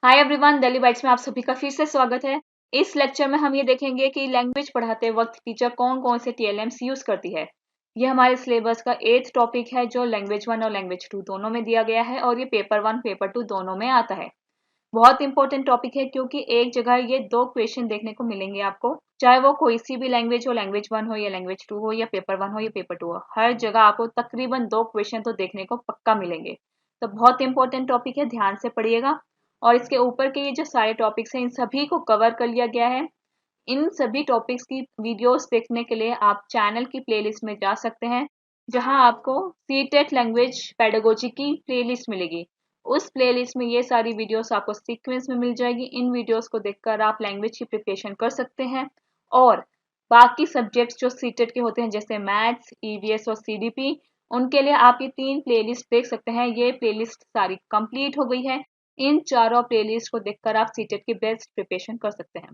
Hi everyone, Delhi bytes में आप सभी का फिर से स्वागत है। इस लेक्चर में हम ये देखेंगे कि लैंग्वेज पढ़ाते वक्त टीचर कौन कौन से टीएलएम्स यूज करती है। ये हमारे सिलेबस का 8th टॉपिक है जो लैंग्वेज 1 और लैंग्वेज 2 दोनों में दिया गया है और ये पेपर 1 पेपर 2 दोनों में आता है। बहुत इंपॉर्टेंट टॉपिक है क्योंकि एक जगह ये 2 क्वेश्चन देखने को मिलेंगे आपको, चाहे वो कोई सी भी लैंग्वेज हो, लैंग्वेज 1 हो या लैंग्वेज 2 हो या पेपर 1 हो या पेपर 2 हो, हर जगह आपको तकरीबन 2 क्वेश्चन तो देखने को पक्का मिलेंगे। तो बहुत इंपॉर्टेंट टॉपिक है, ध्यान से पढ़िएगा। और इसके ऊपर के ये जो सारे टॉपिक्स हैं इन सभी को कवर कर लिया गया है। इन सभी टॉपिक्स की वीडियोस देखने के लिए आप चैनल की प्लेलिस्ट में जा सकते हैं, जहां आपको सीटेट लैंग्वेज पेडागोजी की प्लेलिस्ट मिलेगी। उस प्लेलिस्ट में ये सारी वीडियोस आपको सीक्वेंस में मिल जाएगी। इन वीडियोस को देखकर आप लैंग्वेज की प्रिपरेशन कर सकते हैं और बाकी सब्जेक्ट्स जो सीटेट के होते हैं जैसे मैथ्स, ईवीएस और सीडीपी, उनके लिए आप ये 3 प्लेलिस्ट देख सकते हैं। ये प्लेलिस्ट सारी कंप्लीट हो गई है। इन चारों प्लेलिस्ट को देखकर आप सीटेट की बेस्ट प्रिपरेशन कर सकते हैं।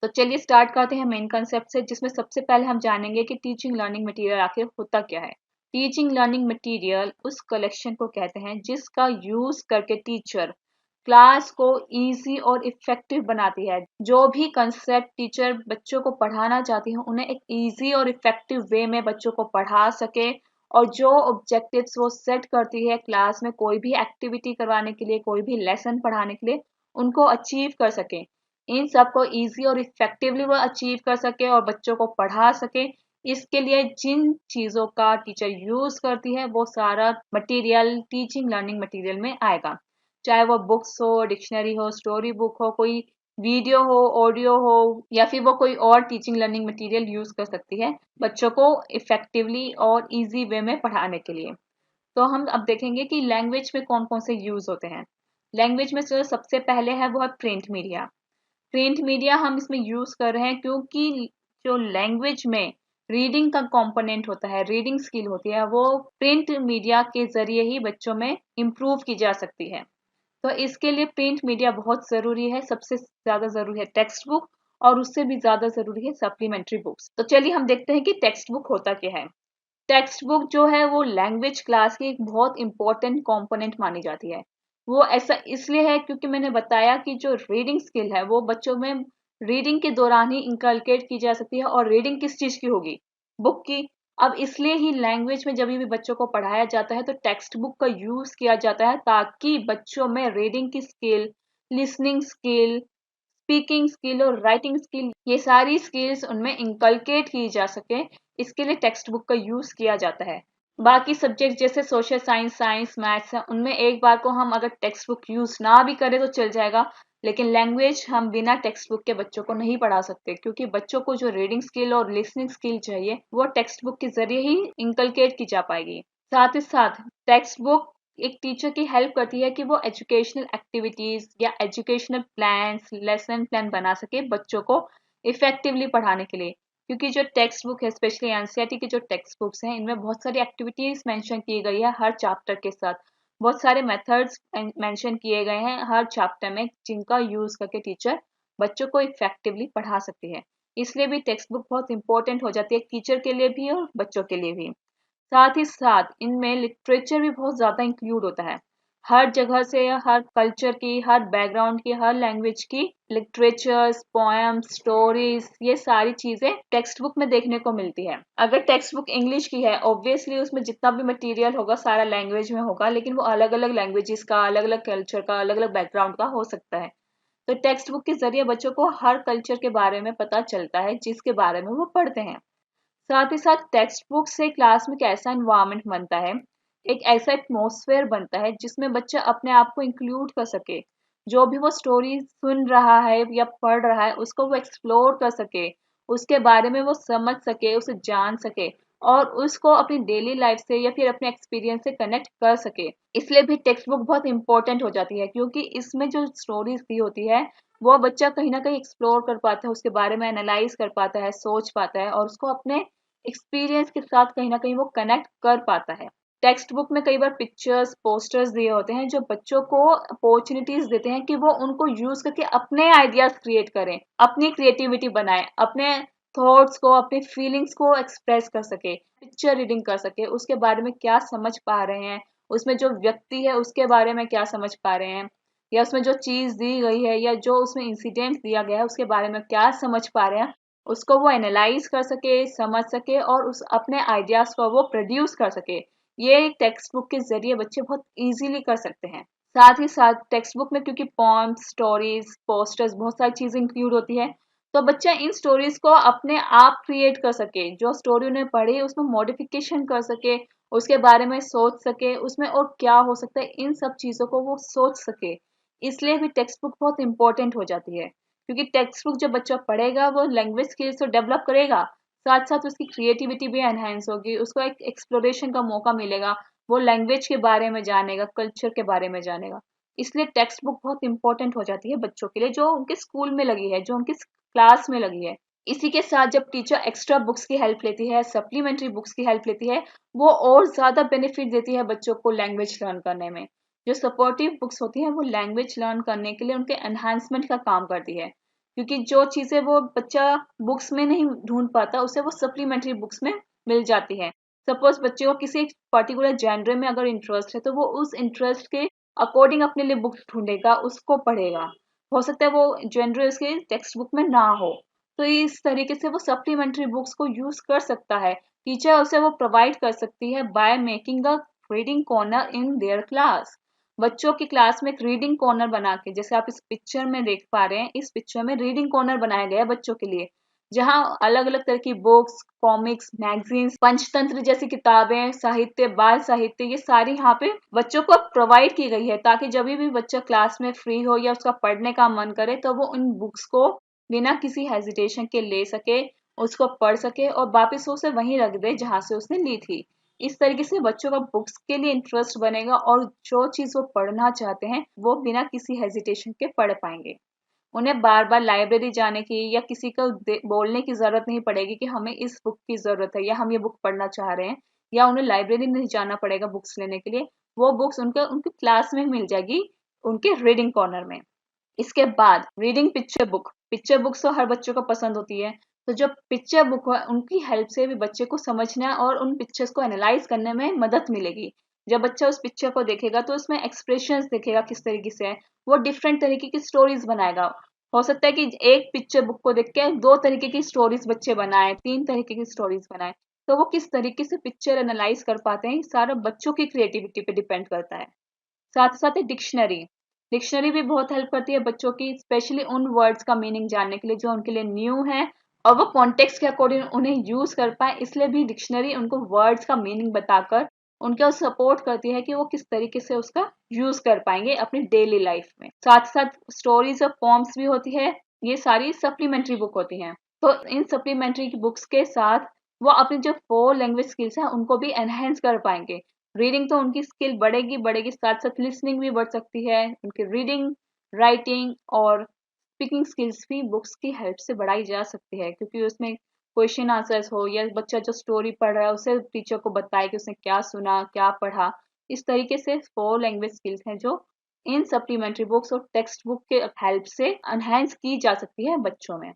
तो चलिए स्टार्ट करते हैं मेन कंसेप्ट से, जिसमें सबसे पहले हम जानेंगे कि टीचिंग लर्निंग मटेरियल आखिर होता क्या है। टीचिंग लर्निंग मटेरियल उस कलेक्शन को कहते हैं जिसका यूज करके टीचर क्लास को इजी और इफेक्टिव बनाती है। जो भी कंसेप्ट टीचर बच्चों को पढ़ाना चाहती है उन्हें एक इजी और इफेक्टिव वे में बच्चों को पढ़ा सके, और जो ऑब्जेक्टिव्स वो सेट करती है क्लास में कोई भी एक्टिविटी करवाने के लिए, कोई भी लेसन पढ़ाने के लिए, उनको अचीव कर सके। इन सब को इजी और इफेक्टिवली वो अचीव कर सके और बच्चों को पढ़ा सके। इसके लिए जिन चीज़ों का टीचर यूज करती है वो सारा मटेरियल टीचिंग लर्निंग मटेरियल में आएगा। चाहे वो बुक्स हो, डिक्शनरी हो, स्टोरी बुक हो, कोई वीडियो हो, ऑडियो हो, या फिर वो कोई और टीचिंग लर्निंग मटेरियल यूज कर सकती है बच्चों को इफेक्टिवली और इजी वे में पढ़ाने के लिए। तो हम अब देखेंगे कि लैंग्वेज में कौन कौन से यूज होते हैं। लैंग्वेज में जो सबसे पहले है वो है प्रिंट मीडिया। प्रिंट मीडिया हम इसमें यूज कर रहे हैं क्योंकि जो लैंग्वेज में रीडिंग का कंपोनेंट होता है, रीडिंग स्किल होती है, वो प्रिंट मीडिया के जरिए ही बच्चों में इम्प्रूव की जा सकती है। तो इसके लिए प्रिंट मीडिया बहुत ज़रूरी है। सबसे ज़्यादा ज़रूरी है टेक्स्ट बुक और उससे भी ज़्यादा ज़रूरी है सप्लीमेंट्री बुक्स। तो चलिए हम देखते हैं कि टेक्स्ट बुक होता क्या है। टेक्स्ट बुक जो है वो लैंग्वेज क्लास की एक बहुत इंपॉर्टेंट कंपोनेंट मानी जाती है। वो ऐसा इसलिए है क्योंकि मैंने बताया कि जो रीडिंग स्किल है वो बच्चों में रीडिंग के दौरान ही इंकलकेट की जा सकती है। और रीडिंग किस चीज़ की होगी? बुक की। अब इसलिए ही लैंग्वेज में जब भी बच्चों को पढ़ाया जाता है तो टेक्स्ट बुक का यूज किया जाता है, ताकि बच्चों में रीडिंग की skill, listening skill, speaking skill और राइटिंग स्किल, ये सारी स्किल्स उनमें इंकलकेट की जा सके। इसके लिए टेक्स्ट बुक का यूज किया जाता है। बाकी सब्जेक्ट जैसे सोशल साइंस, मैथ्स है, उनमें एक बार को हम अगर टेक्स्ट बुक यूज ना भी करें तो चल जाएगा। लेकिन लैंग्वेज हम बिना टेक्स्ट बुक के बच्चों को नहीं पढ़ा सकते, क्योंकि बच्चों को जो रीडिंग स्किल और लिसनिंग स्किल चाहिए वो टेक्स्ट बुक के जरिए ही इंकलकेट की जा पाएगी। साथ ही साथ टेक्स्ट बुक एक टीचर की हेल्प करती है कि वो एजुकेशनल एक्टिविटीज या एजुकेशनल प्लान्स, लेसन प्लान बना सके बच्चों को इफेक्टिवली पढ़ाने के लिए। क्योंकि जो टेक्स्ट बुक है, स्पेशली एनसीईआरटी की जो टेक्स्ट बुक्स हैं, इनमें बहुत सारी एक्टिविटीज मेंशन की गई है हर चैप्टर के साथ। बहुत सारे मेथड्स मेंशन किए गए हैं हर चैप्टर में, जिनका यूज करके टीचर बच्चों को इफेक्टिवली पढ़ा सकती है। इसलिए भी टेक्स्ट बुक बहुत इंपॉर्टेंट हो जाती है टीचर के लिए भी और बच्चों के लिए भी। साथ ही साथ इनमें लिटरेचर भी बहुत ज़्यादा इंक्लूड होता है। हर जगह से, हर कल्चर की, हर बैकग्राउंड की, हर लैंग्वेज की लिटरेचर्स, पोएम्स, स्टोरीज, ये सारी चीज़ें टेक्स्ट बुक में देखने को मिलती है। अगर टेक्स्ट बुक इंग्लिश की है, ऑब्वियसली उसमें जितना भी मटेरियल होगा सारा लैंग्वेज में होगा, लेकिन वो अलग अलग लैंग्वेजेस का, अलग अलग कल्चर का, अलग अलग बैकग्राउंड का हो सकता है। तो टेक्स्ट बुक के जरिए बच्चों को हर कल्चर के बारे में पता चलता है जिसके बारे में वो पढ़ते हैं। साथ ही साथ टेक्स्ट बुक से क्लास में कैसा इन्वायरमेंट बनता है, एक ऐसा एटमॉस्फेयर बनता है जिसमें बच्चा अपने आप को इंक्लूड कर सके। जो भी वो स्टोरी सुन रहा है या पढ़ रहा है उसको वो एक्सप्लोर कर सके, उसके बारे में वो समझ सके, उसे जान सके और उसको अपनी डेली लाइफ से या फिर अपने एक्सपीरियंस से कनेक्ट कर सके। इसलिए भी टेक्स्ट बुक बहुत इंपॉर्टेंट हो जाती है, क्योंकि इसमें जो स्टोरीज दी होती है वो बच्चा कहीं ना कहीं एक्सप्लोर कर पाता है, उसके बारे में एनालाइज कर पाता है, सोच पाता है और उसको अपने एक्सपीरियंस के साथ कहीं ना कहीं वो कनेक्ट कर पाता है। टेक्स्ट बुक में कई बार पिक्चर्स, पोस्टर्स दिए होते हैं जो बच्चों को अपॉर्चुनिटीज देते हैं कि वो उनको यूज करके अपने आइडियाज क्रिएट करें, अपनी क्रिएटिविटी बनाएं, अपने थॉट्स को, अपने फीलिंग्स को एक्सप्रेस कर सके, पिक्चर रीडिंग कर सके, उसके बारे में क्या समझ पा रहे हैं, उसमें जो व्यक्ति है उसके बारे में क्या समझ पा रहे हैं, या उसमें जो चीज़ दी गई है या जो उसमें इंसिडेंट दिया गया है उसके बारे में क्या समझ पा रहे हैं, उसको वो एनालाइज कर सके, समझ सके और उस अपने आइडियाज़ को वो प्रोड्यूस कर सके। ये टेक्स्ट बुक के ज़रिए बच्चे बहुत ईज़िली कर सकते हैं। साथ ही साथ टेक्स्ट बुक में क्योंकि पोएम्स, स्टोरीज, पोस्टर्स बहुत सारी चीज़ें इंक्लूड होती है, तो बच्चा इन स्टोरीज को अपने आप क्रिएट कर सके। जो स्टोरी उन्हें पढ़ी उसमें मॉडिफिकेशन कर सके, उसके बारे में सोच सके, उसमें और क्या हो सकता है, इन सब चीज़ों को वो सोच सके। इसलिए भी टेक्स्ट बुक बहुत इंपॉर्टेंट हो जाती है, क्योंकि टेक्स्ट बुक जब बच्चा पढ़ेगा वो लैंग्वेज स्किल्स तो डेवलप करेगा, साथ साथ उसकी क्रिएटिविटी भी एनहेंस होगी, उसको एक एक्सप्लोरेशन का मौका मिलेगा, वो लैंग्वेज के बारे में जानेगा, कल्चर के बारे में जानेगा। इसलिए टेक्स्ट बुक बहुत इंपॉर्टेंट हो जाती है बच्चों के लिए, जो उनके स्कूल में लगी है, जो उनकी क्लास में लगी है। इसी के साथ जब टीचर एक्स्ट्रा बुक्स की हेल्प लेती है, सप्लीमेंट्री बुक्स की हेल्प लेती है, वो और ज़्यादा बेनिफिट देती है बच्चों को लैंग्वेज लर्न करने में। जो सपोर्टिव बुक्स होती हैं वो लैंग्वेज लर्न करने के लिए उनके एनहांसमेंट का काम करती है, क्योंकि जो चीज़ें वो बच्चा बुक्स में नहीं ढूंढ पाता उसे वो सप्लीमेंट्री बुक्स में मिल जाती है। सपोज बच्चे को किसी पर्टिकुलर जेनर में अगर इंटरेस्ट है तो वो उस इंटरेस्ट के अकॉर्डिंग अपने लिए बुक ढूंढेगा, उसको पढ़ेगा। हो सकता है वो जेनर उसके टेक्स्ट बुक में ना हो, तो इस तरीके से वो सप्लीमेंट्री बुक्स को यूज कर सकता है। टीचर उसे वो प्रोवाइड कर सकती है by making a reading corner in their class. बच्चों की क्लास में एक रीडिंग कॉर्नर बना के, जैसे आप इस पिक्चर में देख पा रहे हैं, इस पिक्चर में रीडिंग कॉर्नर बनाया गया है बच्चों के लिए, जहाँ अलग अलग तरह की बुक्स, कॉमिक्स, मैगजीन्स, पंचतंत्र जैसी किताबें, साहित्य, बाल साहित्य, ये सारी यहाँ पे बच्चों को प्रोवाइड की गई है, ताकि जब भी बच्चा क्लास में फ्री हो या उसका पढ़ने का मन करे तो वो उन बुक्स को बिना किसी हेजिटेशन के ले सके, उसको पढ़ सके और वापस उसे वहीं रख दे जहाँ से उसने ली थी। इस तरीके से बच्चों का बुक्स के लिए इंटरेस्ट बनेगा और जो चीज़ वो पढ़ना चाहते हैं वो बिना किसी हेजिटेशन के पढ़ पाएंगे। उन्हें बार बार लाइब्रेरी जाने की या किसी को बोलने की ज़रूरत नहीं पड़ेगी कि हमें इस बुक की ज़रूरत है या हम ये बुक पढ़ना चाह रहे हैं, या उन्हें लाइब्रेरी नहीं जाना पड़ेगा बुक्स लेने के लिए। वो बुक्स उनके उनकी क्लास में मिल जाएगी, उनके रीडिंग कॉर्नर में। इसके बाद रीडिंग पिक्चर बुक्स तो हर बच्चों को पसंद होती है, तो जो पिक्चर बुक है उनकी हेल्प से भी बच्चे को समझना और उन पिक्चर्स को एनालाइज करने में मदद मिलेगी। जब बच्चा उस पिक्चर को देखेगा तो उसमें एक्सप्रेशंस देखेगा किस तरीके से है, वो डिफरेंट तरीके की स्टोरीज बनाएगा। हो सकता है कि एक पिक्चर बुक को देख के दो तरीके की स्टोरीज बच्चे बनाए, तीन तरीके की स्टोरीज बनाए, तो वो किस तरीके से पिक्चर एनालाइज कर पाते हैं, सारा बच्चों की क्रिएटिविटी पे डिपेंड करता है। साथ ही साथ ही डिक्शनरी डिक्शनरी भी बहुत हेल्प करती है बच्चों की, स्पेशली उन वर्ड्स का मीनिंग जानने के लिए जो उनके लिए न्यू है और वो कॉन्टेक्स्ट के अकॉर्डिंग उन्हें यूज कर पाए। इसलिए भी डिक्शनरी उनको वर्ड्स का मीनिंग बताकर उनको सपोर्ट करती है कि वो किस तरीके से उसका यूज कर पाएंगे अपनी डेली लाइफ में। साथ साथ स्टोरीज और पॉम्स भी होती है, ये सारी सप्लीमेंट्री बुक होती हैं। तो इन सप्लीमेंट्री बुक्स के साथ वो अपनी जो 4 लैंग्वेज स्किल्स है उनको भी एनहेंस कर पाएंगे। रीडिंग तो उनकी स्किल बढ़ेगी बढ़ेगी, साथ साथ लिसनिंग भी बढ़ सकती है, उनकी रीडिंग, राइटिंग और स्पीकिंग स्किल्स भी बुक्स की हेल्प से बढ़ाई जा सकती है, क्योंकि उसमें क्वेश्चन आंसर्स हो या बच्चा जो स्टोरी पढ़ रहा है उसे टीचर को बताए कि उसने क्या सुना, क्या पढ़ा। इस तरीके से 4 लैंग्वेज स्किल्स हैं जो इन सप्लीमेंट्री बुक्स और टेक्स्ट बुक के हेल्प से एनहेंस की जा सकती है बच्चों में।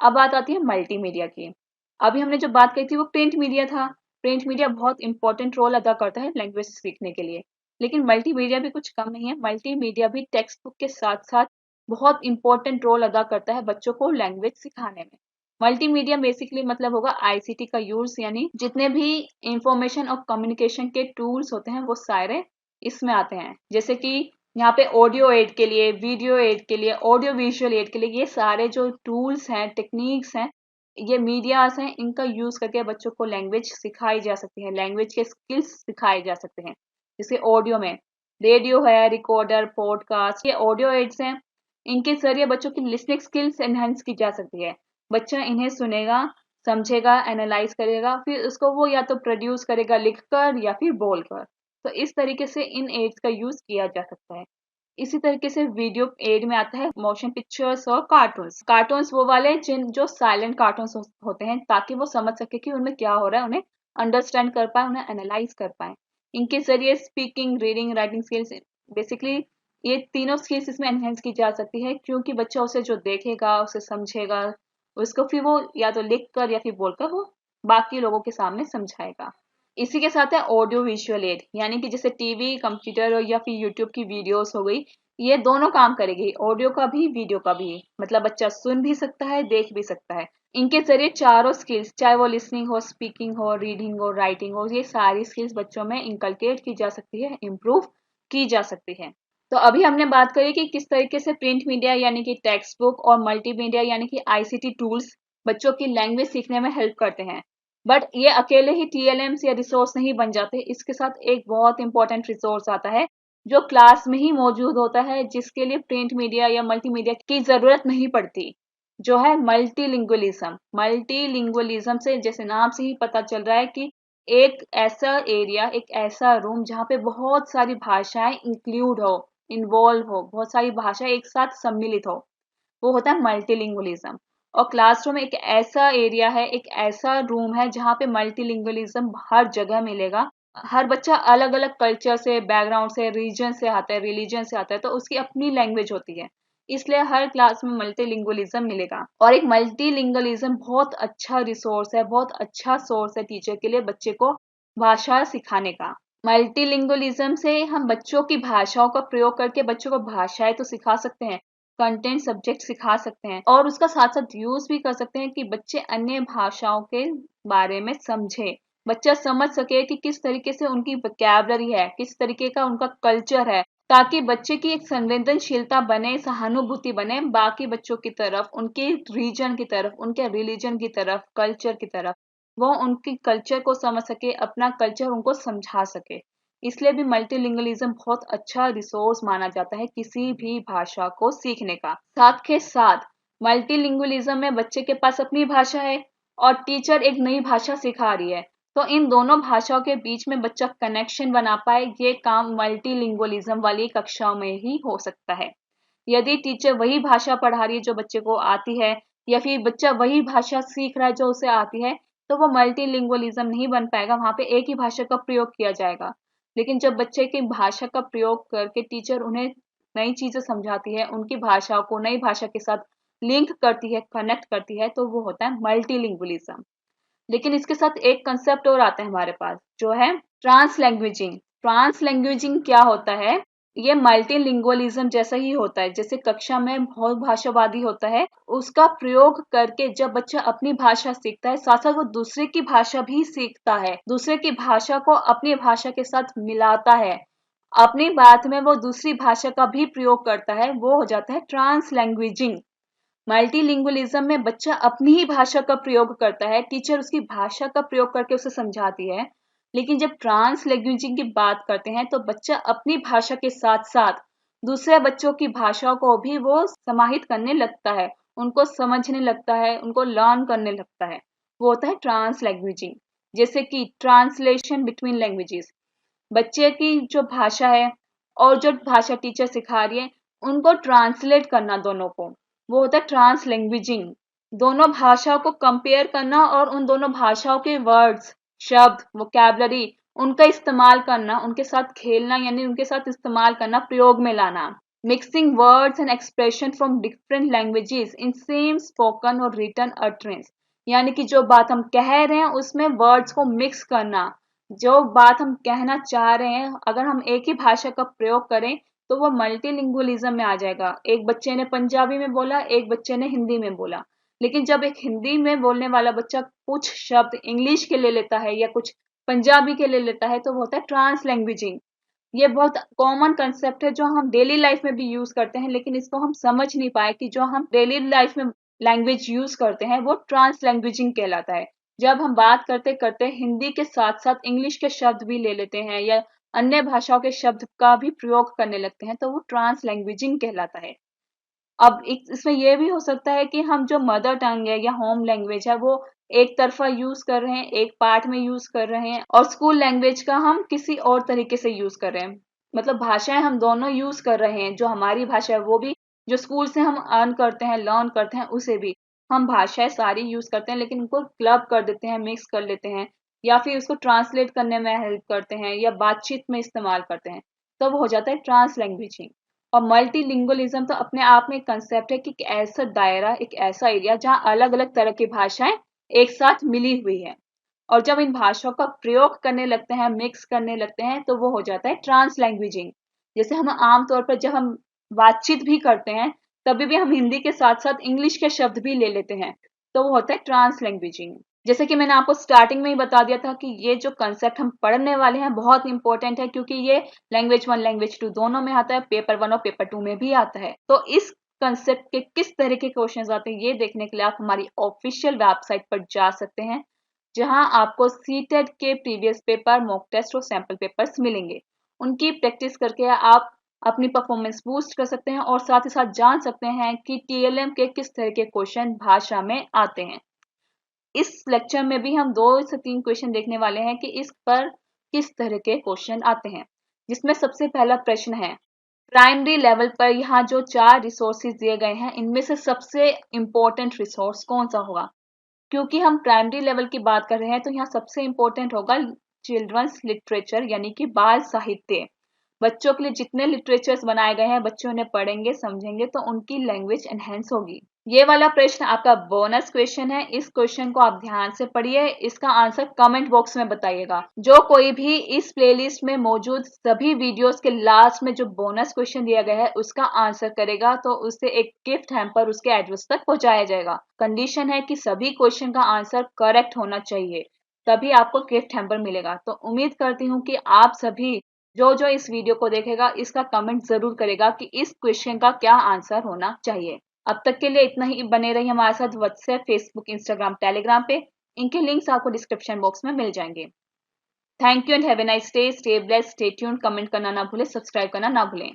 अब बात आती है मल्टीमीडिया की। अभी हमने जो बात कही थी वो प्रिंट मीडिया था। प्रिंट मीडिया बहुत इंपॉर्टेंट रोल अदा करता है लैंग्वेज सीखने के लिए, लेकिन मल्टीमीडिया भी कुछ कम नहीं है। मल्टीमीडिया भी टेक्स्ट बुक के साथ साथ बहुत इंपॉर्टेंट रोल अदा करता है बच्चों को लैंग्वेज सिखाने में। मल्टीमीडिया बेसिकली मतलब होगा आईसीटी का यूज, यानी जितने भी इंफॉर्मेशन और कम्युनिकेशन के टूल्स होते हैं वो सारे इसमें आते हैं। जैसे कि यहाँ पे ऑडियो एड के लिए, वीडियो एड के लिए, ऑडियो विजुअल एड के लिए, ये सारे जो टूल्स हैं, टेक्निक्स हैं, ये मीडियाज हैं, इनका यूज करके बच्चों को लैंग्वेज सिखाई जा सकती है, लैंग्वेज के स्किल्स सिखाए जा सकते हैं। जैसे ऑडियो में रेडियो है, रिकॉर्डर, पॉडकास्ट, ये ऑडियो एड्स हैं। इनके जरिए बच्चों की लिसनिंग स्किल्स एनहेंस की जा सकती है। बच्चा इन्हें सुनेगा, समझेगा, एनालाइज करेगा, फिर उसको वो या तो प्रोड्यूस करेगा लिखकर या फिर बोलकर। तो इस तरीके से इन एड्स का यूज किया जा सकता है। इसी तरीके से वीडियो एड में आता है मोशन पिक्चर्स और कार्टून्स। कार्टून्स वो वाले जिन जो साइलेंट कार्टून्स होते हैं, ताकि वो समझ सके कि उनमें क्या हो रहा है, उन्हें अंडरस्टैंड कर पाए, उन्हें एनालाइज कर पाए। इनके जरिए speaking, reading, writing skills, basically ये तीनों स्किल्स इसमें एनहेंस की जा सकती है, क्योंकि बच्चा उसे जो देखेगा, उसे समझेगा, उसको फिर वो या तो लिख कर या फिर बोलकर वो बाकी लोगों के सामने समझाएगा। इसी के साथ है ऑडियो विजुअल एड, यानी कि जैसे टीवी, कंप्यूटर या फिर यूट्यूब की वीडियोस हो गई, ये दोनों काम करेगी, ऑडियो का भी वीडियो का भी। मतलब बच्चा सुन भी सकता है, देख भी सकता है। इनके जरिए चारों स्किल्स, चाहे वो लिसनिंग हो, स्पीकिंग हो, रीडिंग हो, राइटिंग हो, ये सारी स्किल्स बच्चों में इंकलकेट की जा सकती है, इम्प्रूव की जा सकती है। तो अभी हमने बात करी कि किस तरीके से प्रिंट मीडिया यानी कि टेक्स्ट बुक और मल्टीमीडिया यानी कि आईसीटी टूल्स बच्चों की लैंग्वेज सीखने में हेल्प करते हैं। बट ये अकेले ही टीएलएम्स या रिसोर्स नहीं बन जाते, इसके साथ एक बहुत इंपॉर्टेंट रिसोर्स आता है जो क्लास में ही मौजूद होता है, जिसके लिए प्रिंट मीडिया या मल्टीमीडिया की जरूरत नहीं पड़ती, जो है मल्टीलिंगुअलिज्म। मल्टीलिंगुअलिज्म से जैसे नाम से ही पता चल रहा है कि एक ऐसा एरिया, एक ऐसा रूम जहाँ पे बहुत सारी भाषाएं इंक्लूड हो, इन्वॉल्व हो, बहुत सारी भाषाएं एक साथ सम्मिलित हो, वो होता है मल्टीलिंगुअलिज्म। और क्लासरूम एक ऐसा एरिया है, एक ऐसा रूम है जहाँ पे मल्टीलिंगुअलिज्म हर जगह मिलेगा। हर बच्चा अलग अलग कल्चर से, बैकग्राउंड से, रीजन से आता है, रिलीजन से आता है, तो उसकी अपनी लैंग्वेज होती है, इसलिए हर क्लास में मल्टीलिंगुअलिज्म मिलेगा। और एक मल्टीलिंगुअलिज्म बहुत अच्छा रिसोर्स है, बहुत अच्छा सोर्स है टीचर के लिए बच्चे को भाषा सिखाने का। मल्टीलिंगुअलिज्म से हम बच्चों की भाषाओं का प्रयोग करके बच्चों को भाषाएं तो सिखा सकते हैं, कंटेंट सब्जेक्ट सिखा सकते हैं, और उसका साथ साथ यूज भी कर सकते हैं कि बच्चे अन्य भाषाओं के बारे में समझे, बच्चा समझ सके कि किस तरीके से उनकी वोकैबुलरी है, किस तरीके का उनका कल्चर है, ताकि बच्चे की एक संवेदनशीलता बने, सहानुभूति बने बाकी बच्चों की तरफ, उनके रीजन की तरफ, उनके रिलीजन की तरफ, कल्चर की तरफ। वो उनकी कल्चर को समझ सके, अपना कल्चर उनको समझा सके। इसलिए भी मल्टीलिंगुअलिज्म बहुत अच्छा रिसोर्स माना जाता है किसी भी भाषा को सीखने का। साथ के साथ मल्टीलिंगुअलिज्म में बच्चे के पास अपनी भाषा है और टीचर एक नई भाषा सिखा रही है, तो इन दोनों भाषाओं के बीच में बच्चा कनेक्शन बना पाए, ये काम मल्टीलिंगुअलिज्म वाली कक्षाओं में ही हो सकता है। यदि टीचर वही भाषा पढ़ा रही है जो बच्चे को आती है, या फिर बच्चा वही भाषा सीख रहा है जो उसे आती है, तो वो मल्टीलिंगुअलिज्म नहीं बन पाएगा, वहां पे एक ही भाषा का प्रयोग किया जाएगा। लेकिन जब बच्चे की भाषा का प्रयोग करके टीचर उन्हें नई चीजें समझाती है, उनकी भाषा को नई भाषा के साथ लिंक करती है, कनेक्ट करती है, तो वो होता है मल्टीलिंगुअलिज्म। लेकिन इसके साथ एक कंसेप्ट और आता है हमारे पास, जो है ट्रांसलैंग्वेजिंग। ट्रांसलैंग्वेजिंग क्या होता है? ये मल्टीलिंगुअलिज्म जैसा ही होता है, जैसे कक्षा में बहुभाषावादी होता है, उसका प्रयोग करके जब बच्चा अपनी भाषा सीखता है, साथ साथ वो दूसरे की भाषा भी सीखता है, दूसरे की भाषा को अपनी भाषा के साथ मिलाता है, अपनी बात में वो दूसरी भाषा का भी प्रयोग करता है, वो हो जाता है ट्रांसलैंग्वेजिंग। मल्टीलिंगुअलिज्म में बच्चा अपनी ही भाषा का प्रयोग करता है, टीचर उसकी भाषा का प्रयोग करके उसे समझाती है। लेकिन जब ट्रांसलैंग्वेजिंग की बात करते हैं तो बच्चा अपनी भाषा के साथ साथ दूसरे बच्चों की भाषाओं को भी वो समाहित करने लगता है, उनको समझने लगता है, उनको लर्न करने लगता है, वो होता है ट्रांसलैंग्वेजिंग। जैसे कि ट्रांसलेशन बिटवीन लैंग्वेजेस, बच्चे की जो भाषा है और जो भाषा टीचर सिखा रही है, उनको ट्रांसलेट करना दोनों को, वो होता है ट्रांसलैंग्वेजिंग। दोनों भाषाओं को कंपेयर करना और उन दोनों भाषाओं के वर्ड्स, शब्द, वोकैबुलरी, उनका इस्तेमाल करना, उनके साथ खेलना, यानी उनके साथ इस्तेमाल करना, प्रयोग में लाना। Mixing words and expression from different languages in same spoken और रिटन अटरेंस, यानी कि जो बात हम कह रहे हैं उसमें वर्ड्स को मिक्स करना, जो बात हम कहना चाह रहे हैं अगर हम एक ही भाषा का प्रयोग करें तो वो मल्टीलिंगुअलिज्म में आ जाएगा। एक बच्चे ने पंजाबी में बोला, एक बच्चे ने हिंदी में बोला, लेकिन जब एक हिंदी में बोलने वाला बच्चा कुछ शब्द इंग्लिश के ले लेता है या कुछ पंजाबी के ले लेता है, तो वो होता है ट्रांसलैंग्वेजिंग। ये बहुत कॉमन कंसेप्ट है जो हम डेली लाइफ में भी यूज करते हैं, लेकिन इसको हम समझ नहीं पाए कि जो हम डेली लाइफ में लैंग्वेज यूज करते हैं वो ट्रांसलैंग्वेजिंग कहलाता है। जब हम बात करते करते हिंदी के साथ साथ इंग्लिश के शब्द भी ले लेते हैं या अन्य भाषाओं के शब्द का भी प्रयोग करने लगते हैं, तो वो ट्रांसलैंग्वेजिंग कहलाता है। अब इसमें यह भी हो सकता है कि हम जो मदर टंग है या होम लैंग्वेज है वो एक तरफा यूज कर रहे हैं, एक पार्ट में यूज कर रहे हैं, और स्कूल लैंग्वेज का हम किसी और तरीके से यूज कर रहे हैं। मतलब भाषाएं हम दोनों यूज कर रहे हैं, जो हमारी भाषा है वो भी, जो स्कूल से हम अर्न करते हैं, लर्न करते हैं, उसे भी हम भाषाएं सारी यूज करते हैं, लेकिन उनको क्लब कर देते हैं, मिक्स कर लेते हैं, या फिर उसको ट्रांसलेट करने में हेल्प करते हैं या बातचीत में इस्तेमाल करते हैं, तो वो हो जाता है ट्रांस लैंग्वेजिंग। और मल्टीलिंगुअलिज्म तो अपने आप में एक कंसेप्ट है कि एक ऐसा दायरा, एक ऐसा एरिया जहाँ अलग अलग तरह की भाषाएं एक साथ मिली हुई है, और जब इन भाषाओं का प्रयोग करने लगते हैं, मिक्स करने लगते हैं, तो वो हो जाता है ट्रांस लैंग्वेजिंग। जैसे हम आमतौर पर जब हम बातचीत भी करते हैं तभी भी हम हिंदी के साथ साथ इंग्लिश के शब्द भी ले लेते हैं, तो वो होता है ट्रांसलैंग्वेजिंग। जैसे कि मैंने आपको स्टार्टिंग में ही बता दिया था कि ये जो कंसेप्ट हम पढ़ने वाले हैं बहुत इंपॉर्टेंट है, क्योंकि ये लैंग्वेज 1 लैंग्वेज 2 दोनों में आता है, पेपर 1 और पेपर 2 में भी आता है। तो इस कंसेप्ट के किस तरह के क्वेश्चंस आते हैं ये देखने के लिए आप हमारी ऑफिशियल वेबसाइट पर जा सकते हैं, जहां आपको सीटेट के प्रीवियस पेपर, मॉक टेस्ट और सैंपल पेपर्स मिलेंगे। उनकी प्रैक्टिस करके आप अपनी परफॉर्मेंस बूस्ट कर सकते हैं और साथ ही साथ जान सकते हैं कि टीएलएम के किस तरह के क्वेश्चन भाषा में आते हैं। इस लेक्चर में भी हम 2 से 3 क्वेश्चन देखने वाले हैं कि इस पर किस तरह के क्वेश्चन आते हैं, जिसमें सबसे पहला प्रश्न है प्राइमरी लेवल पर यहाँ जो 4 रिसोर्सेज दिए गए हैं इनमें से सबसे इम्पोर्टेंट रिसोर्स कौन सा होगा। क्योंकि हम प्राइमरी लेवल की बात कर रहे हैं तो यहाँ सबसे इम्पोर्टेंट होगा चिल्ड्रंस लिटरेचर यानी कि बाल साहित्य। बच्चों के लिए जितने लिटरेचर्स बनाए गए हैं बच्चे उन्हें पढ़ेंगे समझेंगे तो उनकी लैंग्वेज एनहेंस होगी। ये वाला प्रश्न आपका बोनस क्वेश्चन है, इस क्वेश्चन को आप ध्यान से पढ़िए, इसका आंसर कमेंट बॉक्स में बताइएगा। जो कोई भी इस प्लेलिस्ट में मौजूद सभी वीडियोस के लास्ट में जो बोनस क्वेश्चन दिया गया है उसका आंसर करेगा तो उसे एक गिफ्ट हैम्पर उसके एड्रेस तक पहुंचाया जाएगा। कंडीशन है कि सभी क्वेश्चन का आंसर करेक्ट होना चाहिए, तभी आपको गिफ्ट हैम्पर मिलेगा। तो उम्मीद करती हूँ कि आप सभी जो जो इस वीडियो को देखेगा इसका कमेंट जरूर करेगा कि इस क्वेश्चन का क्या आंसर होना चाहिए। अब तक के लिए इतना ही। बने रहिए हमारे साथ व्हाट्सएप, फेसबुक, इंस्टाग्राम, टेलीग्राम पे। इनके लिंक्स आपको डिस्क्रिप्शन बॉक्स में मिल जाएंगे। Thank you and have a nice day. Stay blessed, stay tuned. Comment करना ना भूलें, सब्सक्राइब करना ना भूलें।